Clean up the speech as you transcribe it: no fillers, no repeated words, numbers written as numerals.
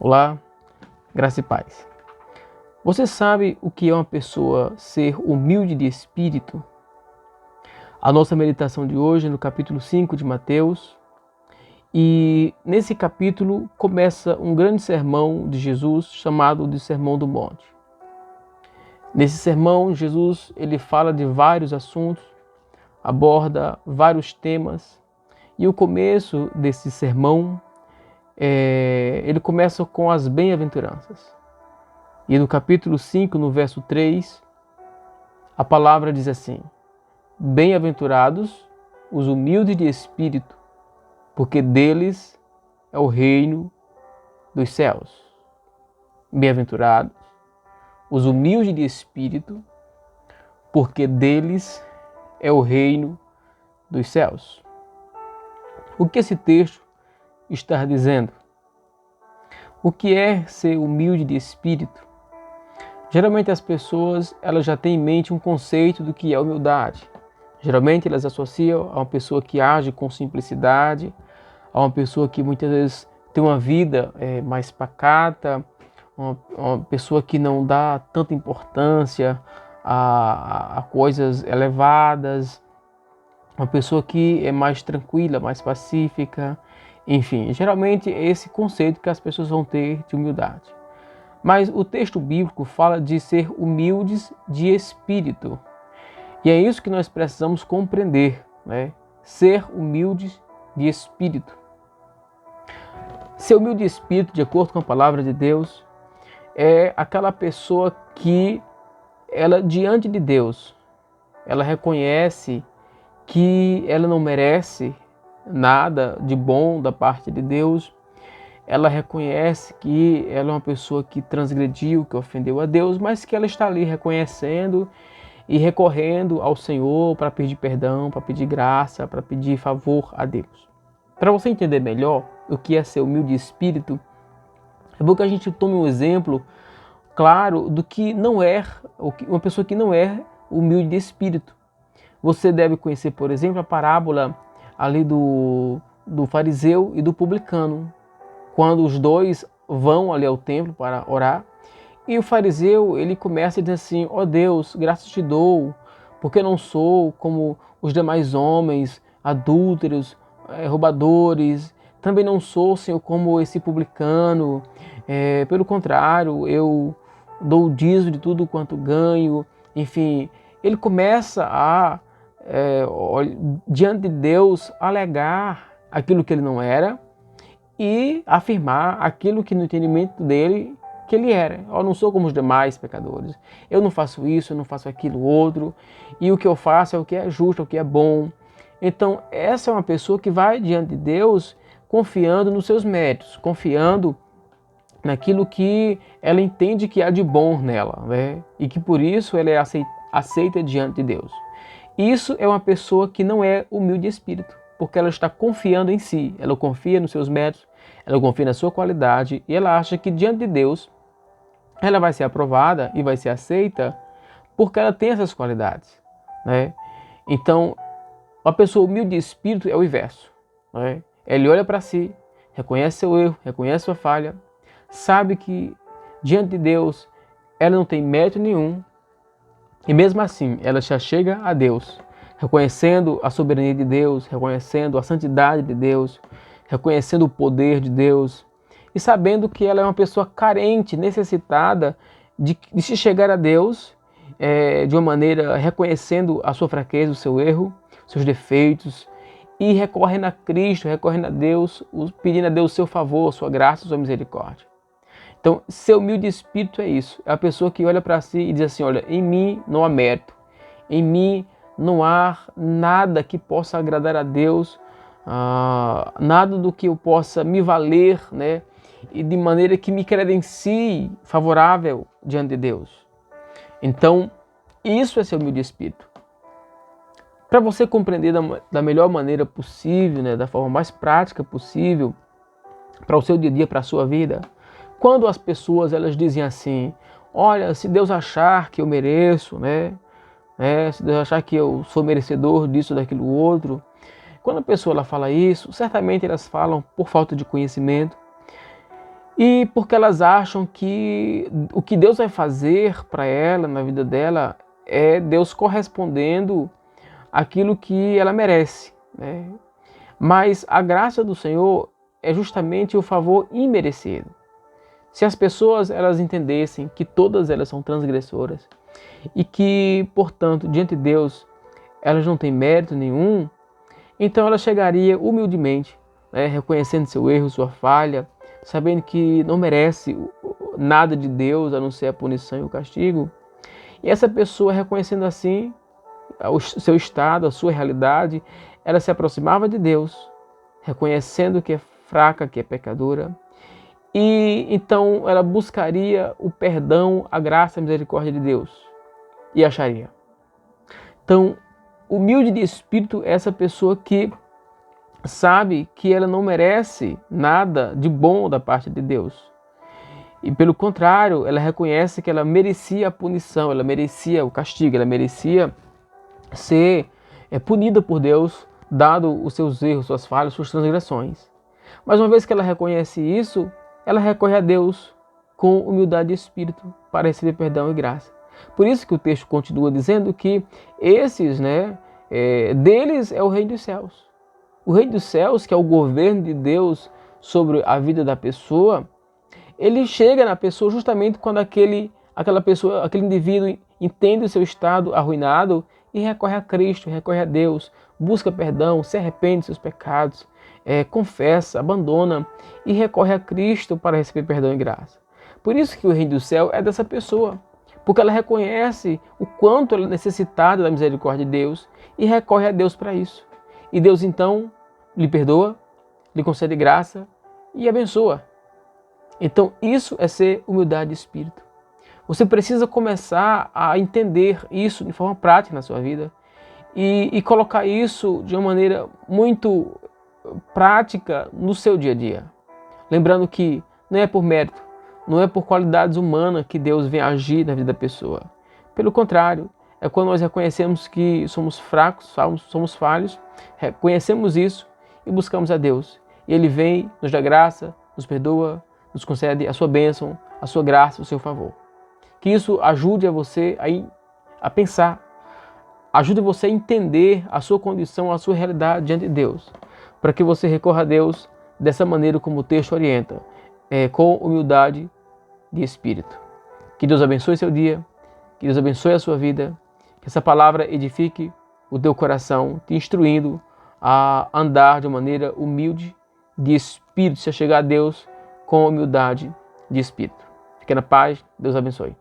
Olá, graça e paz. Você sabe o que é uma pessoa ser humilde de espírito? A nossa meditação de hoje é no capítulo 5 de Mateus. E nesse capítulo começa um grande sermão de Jesus chamado de Sermão do Monte. Nesse sermão, Jesus ele fala de vários assuntos, aborda vários temas. E o começo desse sermão ele começa com as bem-aventuranças. E no capítulo 5, no verso 3, a palavra diz assim: Bem-aventurados os humildes de espírito, porque deles é o reino dos céus. Bem-aventurados os humildes de espírito, porque deles é o reino dos céus. O que esse texto está dizendo? O que é ser humilde de espírito? Geralmente as pessoas elas já têm em mente um conceito do que é humildade. Geralmente elas associam a uma pessoa que age com simplicidade, a uma pessoa que muitas vezes tem uma vida mais pacata, uma pessoa que não dá tanta importância a coisas elevadas, uma pessoa que é mais tranquila, mais pacífica, enfim, geralmente é esse conceito que as pessoas vão ter de humildade. Mas o texto bíblico fala de ser humildes de espírito. E é isso que nós precisamos compreender, né? Ser humildes de espírito. Ser humilde de espírito, de acordo com a palavra de Deus, é aquela pessoa que ela diante de Deus, ela reconhece que ela não merece nada de bom da parte de Deus. Ela reconhece que ela é uma pessoa que transgrediu, que ofendeu a Deus, mas que ela está ali reconhecendo e recorrendo ao Senhor para pedir perdão, para pedir graça, para pedir favor a Deus. Para você entender melhor o que é ser humilde de espírito, é bom que a gente tome um exemplo claro do que não é, uma pessoa que não é humilde de espírito. Você deve conhecer, por exemplo, a parábola ali do fariseu e do publicano, quando os dois vão ali ao templo para orar, e o fariseu ele começa a dizer assim: ó Deus, graças te dou, porque não sou como os demais homens, adúlteros, roubadores, também não sou, Senhor, como esse publicano, pelo contrário, eu dou o dízimo de tudo quanto ganho. Enfim, ele começa a, diante de Deus, alegar aquilo que ele não era, e afirmar aquilo que no entendimento dele que ele era. Eu não sou como os demais pecadores. Eu não faço isso, eu não faço aquilo outro. E o que eu faço é o que é justo, é o que é bom. Então essa é uma pessoa que vai diante de Deus confiando nos seus méritos, confiando naquilo que ela entende que há de bom nela, né? E que por isso ela é aceita diante de Deus. Isso é uma pessoa que não é humilde de espírito, porque ela está confiando em si, ela confia nos seus méritos, ela confia na sua qualidade e ela acha que diante de Deus ela vai ser aprovada e vai ser aceita porque ela tem essas qualidades, né? Então, uma pessoa humilde de espírito é o inverso, né? Ele olha para si, reconhece seu erro, reconhece sua falha, sabe que diante de Deus ela não tem mérito nenhum e mesmo assim ela já chega a Deus, reconhecendo a soberania de Deus, reconhecendo a santidade de Deus, reconhecendo o poder de Deus e sabendo que ela é uma pessoa carente, necessitada de se chegar a Deus de uma maneira reconhecendo a sua fraqueza, o seu erro, seus defeitos e recorrendo a Cristo, recorrendo a Deus, pedindo a Deus o seu favor, a sua graça, a sua misericórdia. Então, ser humilde de espírito é isso, é a pessoa que olha para si e diz assim: olha, em mim não há mérito, em mim não há nada que possa agradar a Deus, nada do que eu possa me valer, né? E de maneira que me credencie favorável diante de Deus. Então, isso é ser humilde de espírito. Para você compreender da melhor maneira possível, né? Da forma mais prática possível, para o seu dia a dia, para a sua vida, quando as pessoas elas dizem assim: olha, se Deus achar que eu mereço, né? Se Deus achar que eu sou merecedor disso, daquilo, outro. Quando a pessoa ela fala isso, certamente elas falam por falta de conhecimento. E porque elas acham que o que Deus vai fazer para ela, na vida dela, é Deus correspondendo àquilo que ela merece, né? Mas a graça do Senhor é justamente o favor imerecido. Se as pessoas elas entendessem que todas elas são transgressoras e que, portanto, diante de Deus, elas não têm mérito nenhum, então ela chegaria humildemente, né, reconhecendo seu erro, sua falha, sabendo que não merece nada de Deus a não ser a punição e o castigo. E essa pessoa, reconhecendo assim o seu estado, a sua realidade, ela se aproximava de Deus, reconhecendo que é fraca, que é pecadora, e então ela buscaria o perdão, a graça e a misericórdia de Deus, e acharia. Então, humilde de espírito é essa pessoa que sabe que ela não merece nada de bom da parte de Deus. E pelo contrário, ela reconhece que ela merecia a punição, ela merecia o castigo, ela merecia ser punida por Deus, dado os seus erros, suas falhas, suas transgressões. Mas uma vez que ela reconhece isso, ela recorre a Deus com humildade de espírito para receber perdão e graça. Por isso que o texto continua dizendo que esses, deles é o reino dos céus. O reino dos céus, que é o governo de Deus sobre a vida da pessoa, ele chega na pessoa justamente quando aquele indivíduo entende o seu estado arruinado e recorre a Cristo, recorre a Deus, busca perdão, se arrepende dos seus pecados, confessa, abandona e recorre a Cristo para receber perdão e graça. Por isso que o reino do céu é dessa pessoa, porque ela reconhece o quanto ela é necessitada da misericórdia de Deus e recorre a Deus para isso. E Deus então lhe perdoa, lhe concede graça e abençoa. Então isso é ser humildade de espírito. Você precisa começar a entender isso de forma prática na sua vida e colocar isso de uma maneira muito prática no seu dia a dia. Lembrando que não é por mérito, não é por qualidades humanas que Deus vem agir na vida da pessoa. Pelo contrário, é quando nós reconhecemos que somos fracos, somos falhos, reconhecemos isso e buscamos a Deus. E Ele vem, nos dá graça, nos perdoa, nos concede a sua bênção, a sua graça, o seu favor. Que isso ajude a você a pensar, ajude você a entender a sua condição, a sua realidade diante de Deus, para que você recorra a Deus dessa maneira como o texto orienta, com humildade de espírito. Que Deus abençoe seu dia, que Deus abençoe a sua vida, que essa palavra edifique o teu coração, te instruindo a andar de maneira humilde de espírito, se chegar a Deus com humildade de espírito. Fique na paz, Deus abençoe.